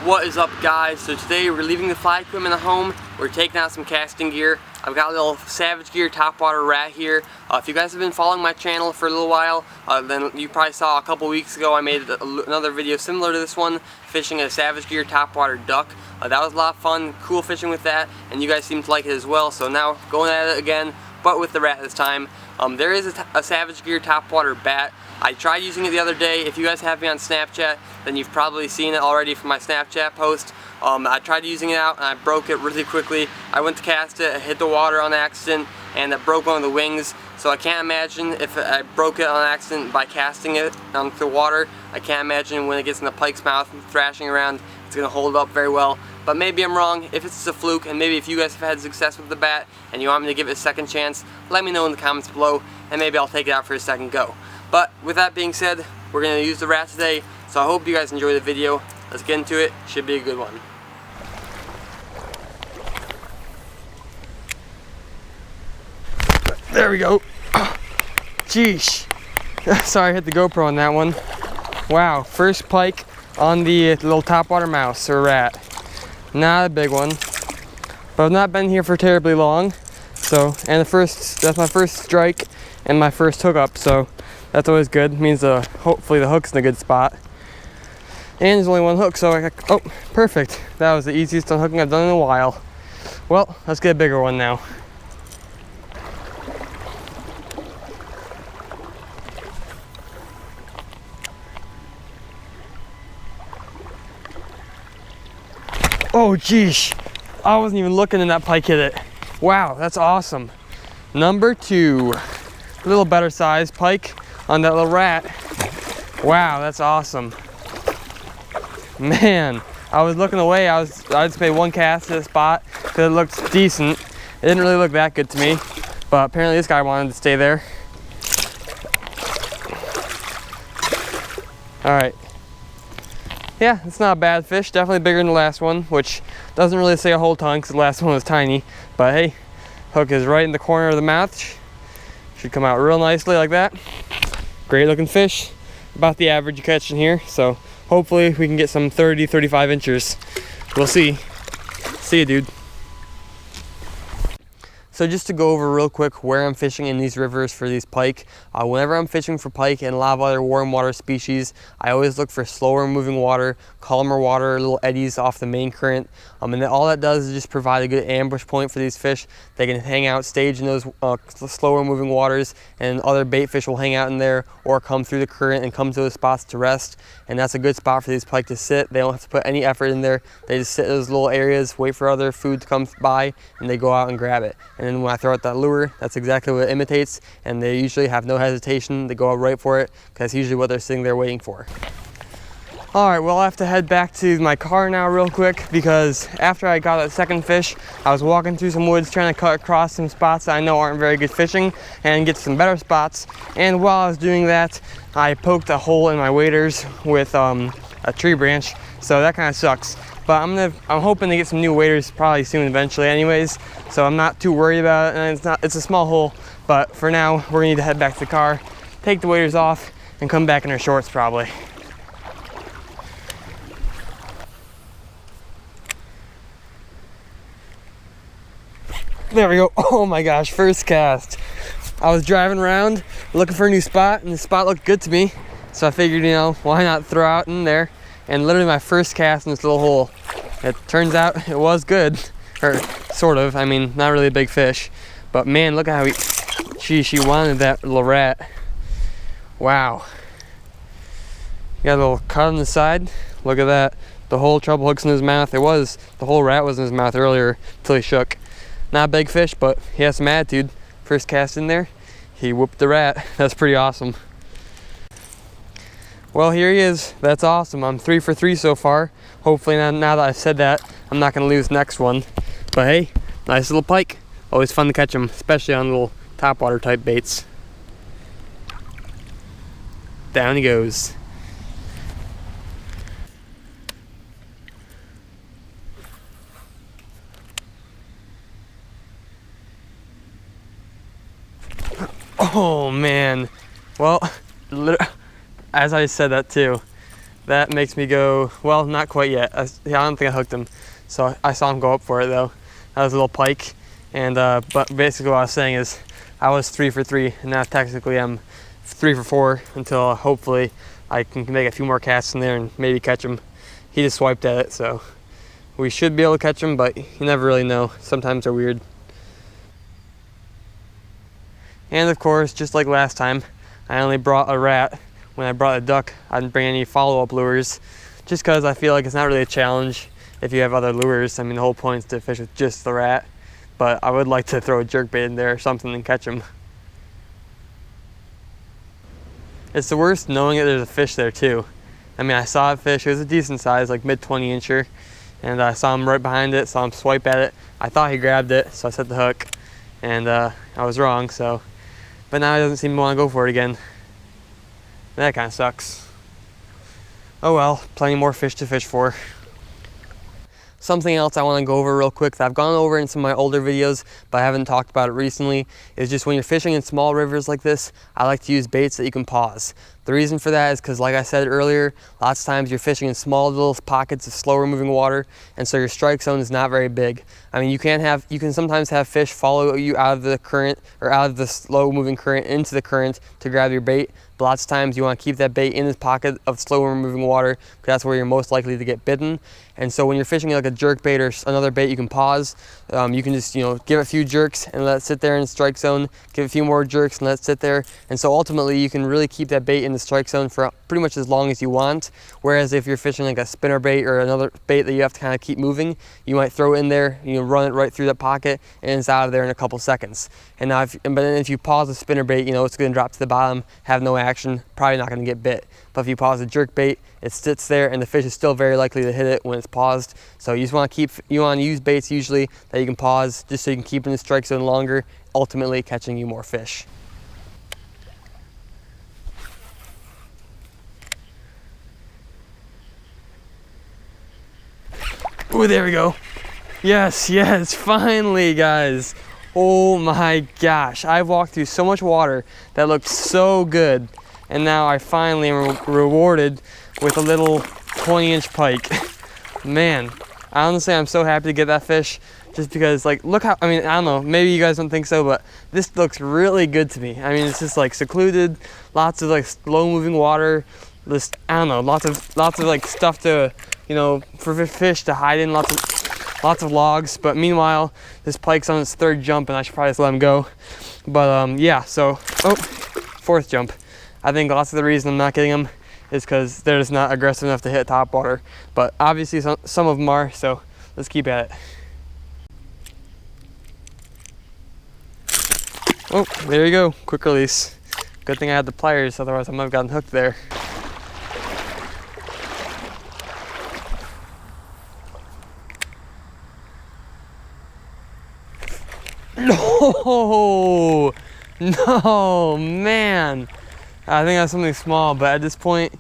What is up, guys? So today we're leaving the fly equipment at home. We're taking out some casting gear. I've got a little Savage Gear topwater rat here. If you guys have been following my channel for a little while, then you probably saw a couple weeks ago I made another video similar to this one, fishing a Savage Gear topwater duck. That was a lot of fun, cool fishing with that, and you guys seem to like it as well. So now going at it again, but with the rat this time. There is a Savage Gear topwater bat. I tried using it the other day. If you guys have me on Snapchat, then you've probably seen it already from my Snapchat post. I tried using it out and I broke it really quickly. I went to cast it, I hit the water on accident, and it broke one of the wings. So I can't imagine if I broke it on accident by casting it onto the water. I can't imagine when it gets in the pike's mouth and thrashing around, it's going to hold up very well. But maybe I'm wrong. If it's a fluke, and maybe if you guys have had success with the bat and you want me to give it a second chance, let me know in the comments below, and maybe I'll take it out for a second go. But with that being said, we're going to use the rat today, so I hope you guys enjoy the video. Let's get into it. Should be a good one. There we go. Jeez. Sorry I hit the GoPro on that one. Wow, first pike on the little topwater mouse or rat. Not a big one, but I've not been here for terribly long. So, and that's my first strike and my first hookup, so that's always good. It means hopefully the hook's in a good spot. And there's only one hook, so oh, perfect. That was the easiest unhooking I've done in a while. Well, let's get a bigger one now. Oh geez, I wasn't even looking and that pike hit it. Wow, that's awesome. Number 2, a little better size pike on that little rat. Wow, that's awesome. Man, I was looking away. I just made one cast at a spot because it looked decent. It didn't really look that good to me, but apparently this guy wanted to stay there. All right. Yeah, it's not a bad fish. Definitely bigger than the last one, which doesn't really say a whole ton because the last one was tiny. But hey, hook is right in the corner of the mouth. Should come out real nicely like that. Great looking fish. About the average you catch in here. So hopefully we can get some 30, 35 inches. We'll see. See you, dude. So just to go over real quick where I'm fishing in these rivers for these pike. Whenever I'm fishing for pike and a lot of other warm water species, I always look for slower moving water, calmer water, little eddies off the main current. And then all that does is just provide a good ambush point for these fish. They can hang out, stage in those slower moving waters, and other bait fish will hang out in there or come through the current and come to those spots to rest. And that's a good spot for these pike to sit. They don't have to put any effort in there. They just sit in those little areas, wait for other food to come by, and they go out and grab it. And then when I throw out that lure, that's exactly what it imitates, and they usually have no hesitation. They go out right for it because that's usually what they're sitting there waiting for. All right, well, I have to head back to my car now real quick because after I got that second fish, I was walking through some woods trying to cut across some spots that I know aren't very good fishing and get some better spots. And while I was doing that, I poked a hole in my waders with a tree branch, so that kind of sucks. But I'm hoping to get some new waders probably soon eventually anyways, so I'm not too worried about it. And it's a small hole, but for now we're gonna need to head back to the car, take the waders off, and come back in our shorts probably. There we go. Oh my gosh, first cast. I was driving around looking for a new spot, and the spot looked good to me, so I figured, you know, why not throw out in there. And literally my first cast in this little hole. It turns out it was good, or sort of. I mean, not really a big fish, but man, look at how she wanted that little rat. Wow. Got a little cut on the side. Look at that. The whole treble hook's in his mouth. The whole rat was in his mouth earlier until he shook. Not a big fish, but he has some attitude. First cast in there, he whooped the rat. That's pretty awesome. Well, here he is. That's awesome. I'm 3 for 3 so far. Hopefully now that I've said that, I'm not going to lose the next one. But hey, nice little pike. Always fun to catch them, especially on little topwater type baits. Down he goes. Oh man. Well, as I said that too, That makes me go, well, not quite yet. I don't think I hooked him. So I saw him go up for it though. That was a little pike. And but basically what I was saying is I was 3 for 3, and now technically I'm 3 for 4 until hopefully I can make a few more casts in there and maybe catch him. He just swiped at it, so we should be able to catch him, but you never really know. Sometimes they're weird. And of course, just like last time, I only brought a rat. When I brought a duck, I didn't bring any follow-up lures, just because I feel like it's not really a challenge if you have other lures. I mean, the whole point is to fish with just the rat, but I would like to throw a jerkbait in there or something and catch him. It's the worst knowing that there's a fish there too. I mean, I saw a fish, it was a decent size, like mid 20 incher, and I saw him right behind it, saw him swipe at it. I thought he grabbed it, so I set the hook, and I was wrong, so. But now he doesn't seem to want to go for it again. That kind of sucks. Oh well, plenty more fish to fish for. Something else I want to go over real quick that I've gone over in some of my older videos, but I haven't talked about it recently, is just when you're fishing in small rivers like this, I like to use baits that you can pause. The reason for that is because, like I said earlier, lots of times you're fishing in small little pockets of slower moving water, and so your strike zone is not very big. I mean, you can sometimes have fish follow you out of the current or out of the slow moving current into the current to grab your bait. But lots of times you want to keep that bait in this pocket of slower moving water because that's where you're most likely to get bitten. And so when you're fishing like a jerk bait or another bait you can pause, you can just give it a few jerks and let it sit there in the strike zone, give it a few more jerks and let it sit there. And so ultimately you can really keep that bait in the strike zone for pretty much as long as you want. Whereas if you're fishing like a spinner bait or another bait that you have to kind of keep moving, you might throw it in there, run it right through that pocket, and it's out of there in a couple seconds. And now but then if you pause the spinner bait, it's going to drop to the bottom, have no action, probably not going to get bit. But if you pause a jerk bait, it sits there and the fish is still very likely to hit it when it's paused. So you just want to use baits usually that you can pause just so you can keep in the strike zone longer, ultimately catching you more fish. Oh, there we go. Yes, finally, guys. Oh my gosh, I've walked through so much water that looked so good, and now I finally am rewarded with a little 20-inch pike. Man, honestly, I'm so happy to get that fish, just because, like, look how, I don't know, maybe you guys don't think so, but this looks really good to me. I mean, it's just like secluded, lots of like slow-moving water, just, I don't know, lots of like stuff to, for fish to hide in, lots of logs. But meanwhile, this pike's on its 3rd jump and I should probably just let him go. But yeah, so, 4th jump. I think lots of the reason I'm not getting them is because they're just not aggressive enough to hit top water. But obviously some of them are, so let's keep at it. Oh, there you go, quick release. Good thing I had the pliers, otherwise I might have gotten hooked there. No, man. I think that's something small, but at this point,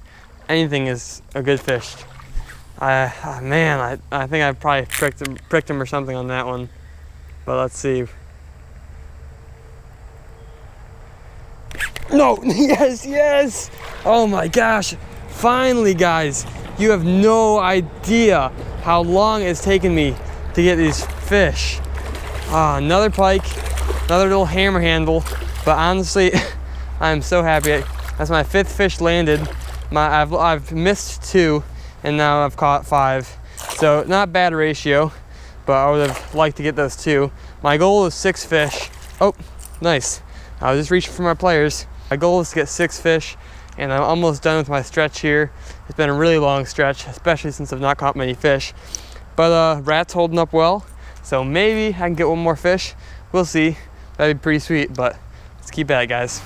anything is a good fish. I think I probably pricked him or something on that one. But let's see. No, yes. Oh my gosh. Finally, guys. You have no idea how long it's taken me to get these fish. Another pike, another little hammer handle, but honestly, I'm so happy. That's my 5th fish landed. I've missed 2, and now I've caught 5. So not bad ratio, but I would have liked to get those 2. My goal is 6 fish. Oh, nice. I was just reaching for my pliers. My goal is to get 6 fish, and I'm almost done with my stretch here. It's been a really long stretch, especially since I've not caught many fish. But rat's holding up well. So maybe I can get one more fish. We'll see. That'd be pretty sweet, but let's keep at it, guys.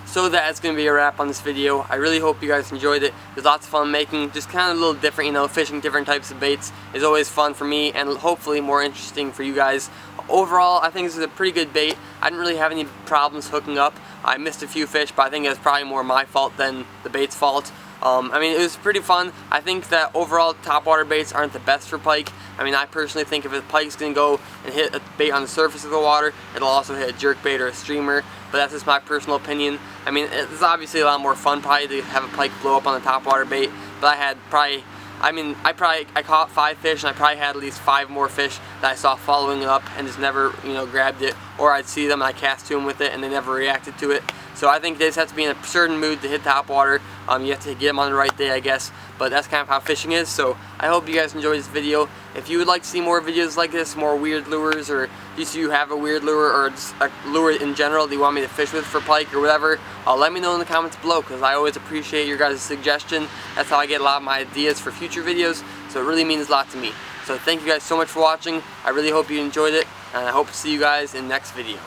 So that's going to be a wrap on this video. I really hope you guys enjoyed it. It was lots of fun making, just kind of a little different, fishing different types of baits is always fun for me and hopefully more interesting for you guys. Overall, I think this is a pretty good bait. I didn't really have any problems hooking up. I missed a few fish, but I think it was probably more my fault than the bait's fault. It was pretty fun. I think that overall topwater baits aren't the best for pike. I personally think if a pike's going to go and hit a bait on the surface of the water, it'll also hit a jerk bait or a streamer. but that's just my personal opinion. I mean, it's obviously a lot more fun probably to have a pike blow up on the topwater bait, but I caught 5 fish, and I probably had at least 5 more fish that I saw following up and just never, grabbed it, or I'd see them and I cast to them with it and they never reacted to it. So I think they just have to be in a certain mood to hit topwater. You have to get them on the right day, I guess, but that's kind of how fishing is. So I hope you guys enjoyed this video. If you would like to see more videos like this, more weird lures, or just you have a weird lure or just a lure in general that you want me to fish with for pike or whatever, let me know in the comments below, because I always appreciate your guys' suggestion. That's how I get a lot of my ideas for future videos, so it really means a lot to me. So thank you guys so much for watching. I really hope you enjoyed it, and I hope to see you guys in the next video.